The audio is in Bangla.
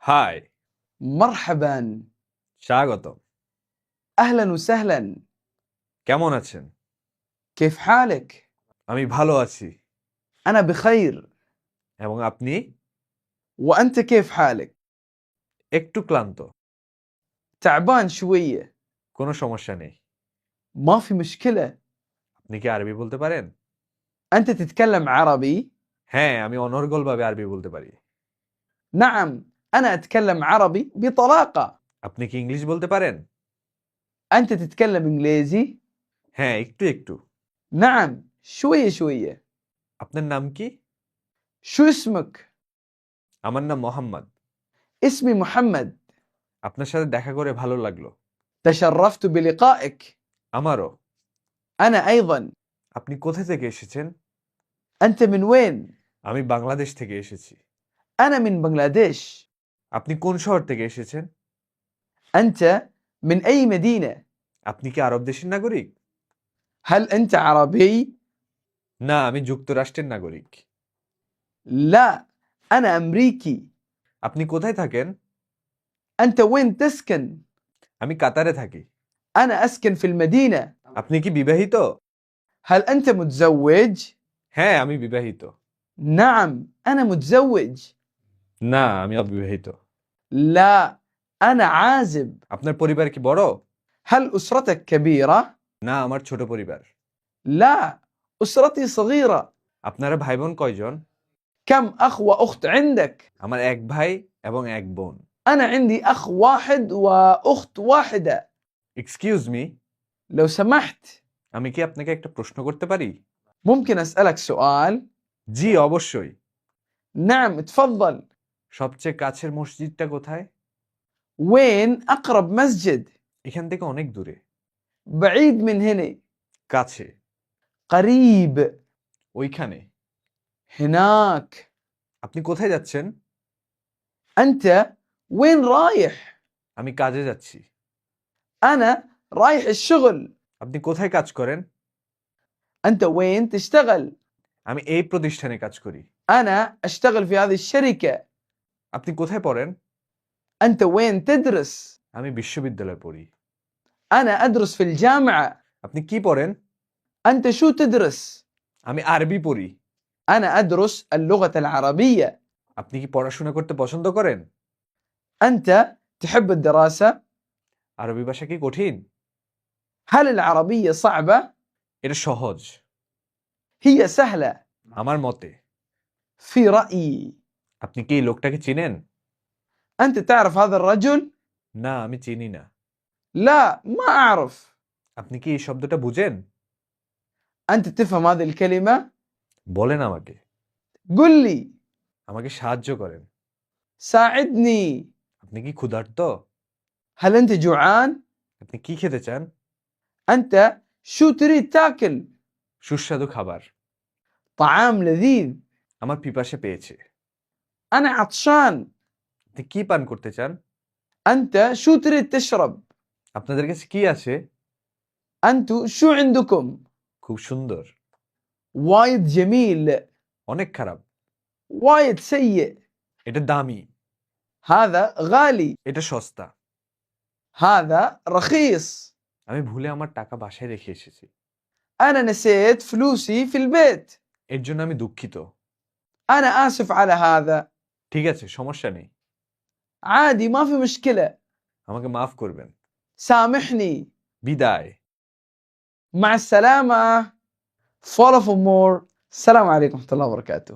হাই, مرحبا. স্বাগতম। أهلا وسهلا. কেমন আছেন? كيف حالك؟ আমি ভালো আছি। أنا بخير. এবং আপনি? وأنت كيف حالك؟ একটু ক্লান্ত। تعبان شوية. কোনো সমস্যা নেই। ما في مشكلة. আপনি কি আরবি বলতে পারেন? أنت تتكلم عربي؟ হ্যাঁ, আমি অনর্গলভাবে আরবি বলতে পারি। نعم، أنا أتكلم عربي بطلاقة. আপনি কি ইংলিশ বলতে পারেন? أنت تتكلم إنجليزي؟ হ্যাঁ, একটু একটু। نعم، شوية شوية. আপনার নাম কি? شو اسمك؟ আমার নাম মোহাম্মদ। اسمي محمد. আপনার সাথে দেখা করে ভালো লাগলো। تشرفت بلقائك. আমারও। أنا أيضا. আপনি কোথা থেকে এসেছেন? أنت من وين؟ আমি বাংলাদেশ থেকে এসেছি। أنا من بنغلاديش. আপনি কোন শহর থেকে এসেছেন? أنت من أي مدينة؟ আপনি কি আরব দেশের নাগরিক? هل أنت عربي؟ না, আমি যুক্তরাষ্ট্রের নাগরিক। لا، أنا أمريكي. আপনি কোথায় থাকেন? أنت وين تسكن؟ আমি কাতারে থাকি। أنا أسكن في المدينة. আপনি কি বিবাহিত? هل أنت متزوج؟ হ্যাঁ, আমি বিবাহিত। نعم، أنا متزوج. না, আমি অবিবাহিত। لا، أنا عازب. আপনার পরিবার কি বড়? هل أسرتك كبيرة؟ না, আমার ছোট পরিবার। لا، أسرتي صغيرة. আপনারা ভাই বোন কয়জন? كم أخ وأخت عندك؟ আমার এক ভাই এবং এক বোন। أنا عندي أخ واحد وأخت واحدة. এক্সকিউজ মি, لو سمحت، আমি কি আপনাকে একটা প্রশ্ন করতে পারি? ممكن أسألك سؤال؟ জি, অবশ্যই। نعم، تفضل. সবচেয়ে কাছের মসজিদটা কোথায়? وين أقرب مسجد؟ এখান থেকে অনেক দূরে। بعيد من هنا. কাছে। قريب. ওইখানে। هناك. আপনি কোথায় যাচ্ছেন? أنت وين رايح؟ আমি কাজে যাচ্ছি। أنا رايح الشغل. আপনি কোথায় কাজ করেন? أنت وين تشتغل؟ আমি এই প্রতিষ্ঠানে কাজ করি। أنا أشتغل في هذه الشركة. আপনি কোথায় পড়েন? أنت وين تدرس؟ আমি বিশ্ববিদ্যালয়ে পড়ি। أنا أدرس في الجامعة. আপনি কি পড়েন? أنت شو تدرس؟ আমি আরবি পড়ি। أنا أدرس اللغة العربية. আপনি কি পড়াশোনা করতে পছন্দ করেন? أنت تحب الدراسة؟ আরবি ভাষা কি কঠিন? هل العربية صعبة؟ এটা সহজ هي سهلة আমার মতে। في رأيي. আপনি কি এই লোকটাকে চিনেন? أنت تعرف هذا الرجل؟ না, আমি চিনি না। لا، ما أعرف. আপনি কি এই শব্দটা বুঝেন? أنت تفهم هذه الكلمة؟ বলেন আমাকে। قل لي. আমাকে সাহায্য করেন। ساعدني. আপনি কি ক্ষুধার্ত? هل أنت جوعان؟ আপনি কি খেতে চান? أنت شو تريد تاكل؟ সুস্বাদু খাবার। طعام لذيذ. আমার পিপাসা পেয়েছে। أنا عطشان. আপনি কি পান করতে চান? أنت شو تريد تشرب؟ আপনাদের কাছে কি আছে? أنتو شو عندكم؟ খুব সুন্দর। وايد جميل. অনেক খারাপ। وايد سيء. এটা দামি। هذا غالي. এটা সস্তা। هذا رخيص. আমি ভুলে আমার টাকা বাসায় রেখে এসেছি। أنا نسيت فلوسي في البيت. এর জন্য আমি দুঃখিত। أنا آسف على هذا. ঠিক আছে, সমস্যা নেই। عادي، ما في مشكلة. আমাকে মাফ করবেন। سامحني. বিদায়। مع السلامة. follow for more. السلام عليكم ورحمة الله وبركاته.